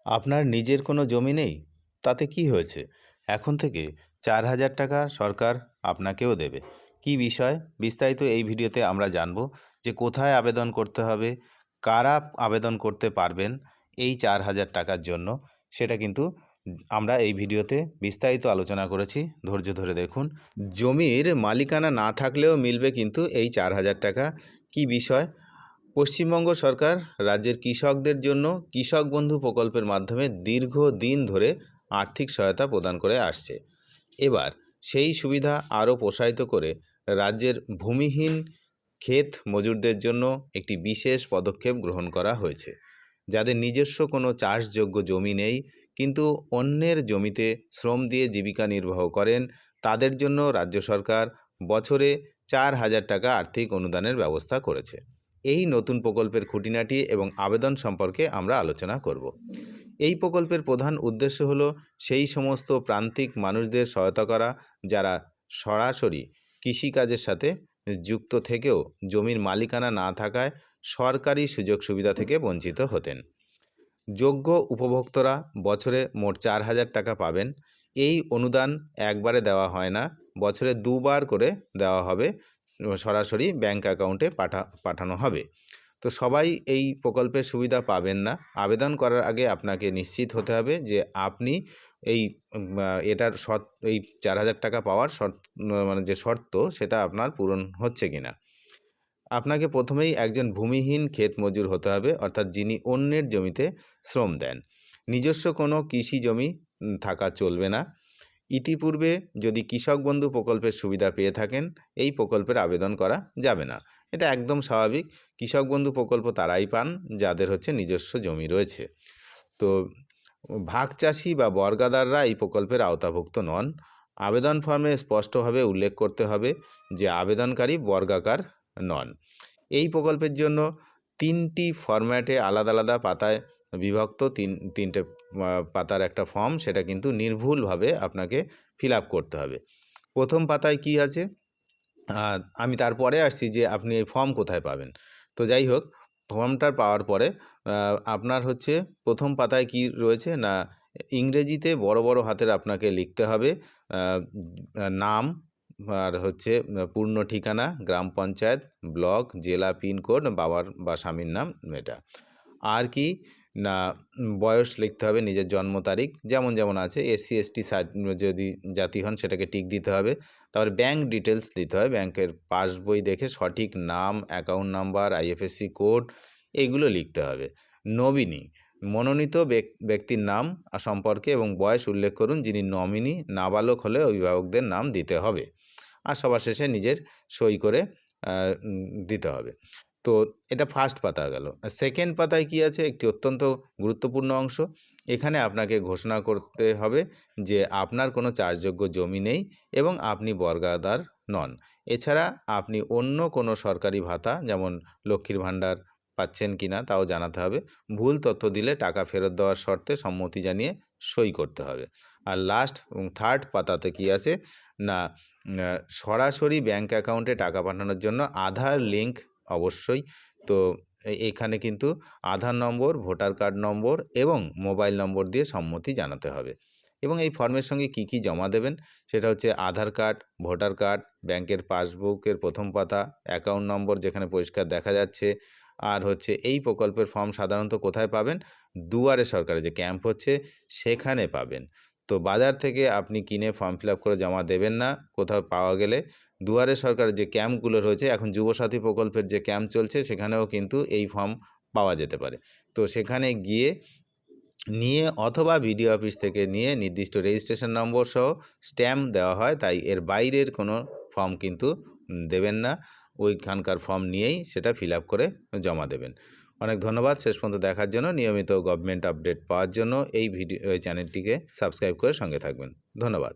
আপনার নিজের কোনো জমি নেই? তাতে কি হয়েছে? এখন থেকে ৪,০০০ টাকা সরকার আপনাকেও দেবে। কী বিষয়? বিস্তারিত এই ভিডিওতে আমরা জানব যে কোথায় আবেদন করতে হবে, কারা আবেদন করতে পারবেন এই ৪,০০০ টাকার জন্য, সেটা কিন্তু আমরা এই ভিডিওতে বিস্তারিত আলোচনা করেছি। ধৈর্য ধরে দেখুন। জমির মালিকানা না থাকলেও মিলবে কিন্তু এই ৪,০০০ টাকা। কী বিষয়? পশ্চিমবঙ্গ সরকার রাজ্যের কৃষকদের জন্য কৃষক বন্ধু প্রকল্পের মাধ্যমে দীর্ঘদিন ধরে আর্থিক সহায়তা প্রদান করে আসছে। এবার সেই সুবিধা আরও প্রসারিত করে রাজ্যের ভূমিহীন ক্ষেত মজুরদের জন্য একটি বিশেষ পদক্ষেপ গ্রহণ করা হয়েছে। যাদের নিজস্ব কোনো চাষযোগ্য জমি নেই কিন্তু অন্যের জমিতে শ্রম দিয়ে জীবিকা নির্বাহ করেন, তাদের জন্য রাজ্য সরকার বছরে ৪,০০০ টাকা আর্থিক অনুদানের ব্যবস্থা করেছে। এই নতুন প্রকল্পের খুঁটিনাটি এবং আবেদন সম্পর্কে আমরা আলোচনা করব। এই প্রকল্পের প্রধান উদ্দেশ্য হলো সেই সমস্ত প্রান্তিক মানুষদের সহায়তা করা যারা সরাসরি কৃষিকাজের সাথে যুক্ত থেকেও জমির মালিকানা না থাকায় সরকারি সুযোগ সুবিধা থেকে বঞ্চিত হতেন। যোগ্য উপভোক্তারা বছরে মোট ৪,০০০ টাকা পাবেন। এই অনুদান একবারে দেওয়া হয় না, বছরে দুবার করে দেওয়া হবে, সরাসরি ব্যাংক অ্যাকাউন্টে পাঠানো হবে। তো সবাই এই প্রকল্পের সুবিধা পাবেন না। আবেদন করার আগে আপনাকে নিশ্চিত হতে হবে যে আপনি এই এটার এই ৪,০০০ টাকা পাওয়ার মানে যে শর্ত সেটা আপনার পূরণ হচ্ছে কিনা। আপনাকে প্রথমেই একজন ভূমিহীন ক্ষেত মজুর হতে হবে, অর্থাৎ যিনি অন্যের জমিতে শ্রম দেন। নিজস্ব কোনো কৃষি জমি থাকা চলবে না। ইতিপূর্বে যদি কৃষক বন্ধু প্রকল্পের সুবিধা পেয়ে থাকেন, এই প্রকল্পের আবেদন করা যাবে না। এটা একদম স্বাভাবিক। কৃষক বন্ধু প্রকল্প তারাই পান যাদের নিজস্ব জমি রয়েছে। তো ভাগ চাষি বা বর্গাদাররা এই প্রকল্পের আওতাভুক্ত নন। আবেদন ফর্মে স্পষ্টভাবে উল্লেখ করতে হবে যে আবেদনকারী বর্গাকার নন। এই প্রকল্পের জন্য ৩টি ফরম্যাটে আলাদা আলাদা পাতায় বিভক্ত তিনটে পাতার একটা ফর্ম, সেটা কিন্তু নির্ভুলভাবে আপনাকে ফিল আপ করতে হবে। প্রথম পাতায় কি আছে, আমি তারপরে আসছি যে আপনি এই ফর্ম কোথায় পাবেন। তো যাই হোক, ফর্মটা পাওয়ার পরে আপনার প্রথম পাতায় কি রয়েছে না, ইংরেজিতে বড় বড় হাতের আপনাকে লিখতে হবে নাম, আর পূর্ণ ঠিকানা, গ্রাম পঞ্চায়েত, ব্লক, জেলা, পিনকোড, বাবার বা স্বামীর নাম এটা। আর কি না, বয়স লিখতে হবে, নিজের জন্ম তারিখ যেমন আছে। এসসি এসটি যদি জাতি হন সেটাকে টিক দিতে হবে। তারপরে ব্যাংক ডিটেলস দিতে হবে, ব্যাংকের পাসবই দেখে সঠিক নাম, অ্যাকাউন্ট নাম্বার, আইএফএসসি কোড এগুলো লিখতে হবে। নমিনি, মনোনীত ব্যক্তির নাম সম্পর্কে এবং বয়স উল্লেখ করুন। যিনি নমিনি নাবালক হলে অভিভাবকদের নাম দিতে হবে। আর সবার শেষে নিজের সই করে দিতে হবে। তো এটা ফার্স্ট পাতা গেল। সেকেন্ড পাতায় কি আছে, একটি অত্যন্ত গুরুত্বপূর্ণ অংশ। এখানে আপনাকে ঘোষণা করতে হবে যে আপনার কোনো চাষযোগ্য জমি নেই এবং আপনি বর্গাদার নন। এছাড়া আপনি অন্য কোনো সরকারি ভাতা যেমন লক্ষ্মীর ভাণ্ডার পাচ্ছেন কিনা তাও জানাতে হবে। ভুল তথ্য দিলে টাকা ফেরত দেওয়ার শর্তে সম্মতি জানিয়ে সই করতে হবে। আর লাস্ট এবং থার্ড পাতাতে কি আছে না, সরাসরি ব্যাংক অ্যাকাউন্টে টাকা পাঠানোর জন্য আধার লিঙ্ক অবশ্যই। তো এখানে কিন্তু আধার নম্বর, ভোটার কার্ড নম্বর এবং মোবাইল নম্বর দিয়ে সম্মতি জানাতে হবে। এবং এই ফর্মের সঙ্গে কি কি জমা দেবেন সেটা আধার কার্ড, ভোটার কার্ড, ব্যাংকের পাসবুকের প্রথম পাতা, অ্যাকাউন্ট নম্বর যেখানে পরিষ্কার দেখা যাচ্ছে। আর এই প্রকল্পের ফর্ম সাধারণত কোথায় পাবেন, দুয়ারে সরকারে যে ক্যাম্প সেখানে পাবেন। তো বাজার থেকে আপনি কিনে ফর্ম ফিল আপ করে জমা দেবেন না কোথাও পাওয়া গেলে। দুয়ারে সরকারের যে ক্যাম্পগুলো রয়েছে, এখন যুবসাথী প্রকল্পের যে ক্যাম্প চলছে সেখানেও কিন্তু এই ফর্ম পাওয়া যেতে পারে। তো সেখানে গিয়ে নিয়ে অথবা বিডিও অফিস থেকে নিয়ে নির্দিষ্ট রেজিস্ট্রেশন নম্বর সহ স্ট্যাম্প দেওয়া হয়, তাই এর বাইরের কোনো ফর্ম কিন্তু দেবেন না। ওইখানকার ফর্ম নিয়েই সেটা ফিল আপ করে জমা দেবেন। অনেক ধন্যবাদ শেষ পর্যন্ত দেখার জন্য। নিয়মিত গভর্নমেন্ট আপডেট পাওয়ার জন্য এই চ্যানেলটিকে সাবস্ক্রাইব করে সঙ্গে থাকবেন। ধন্যবাদ।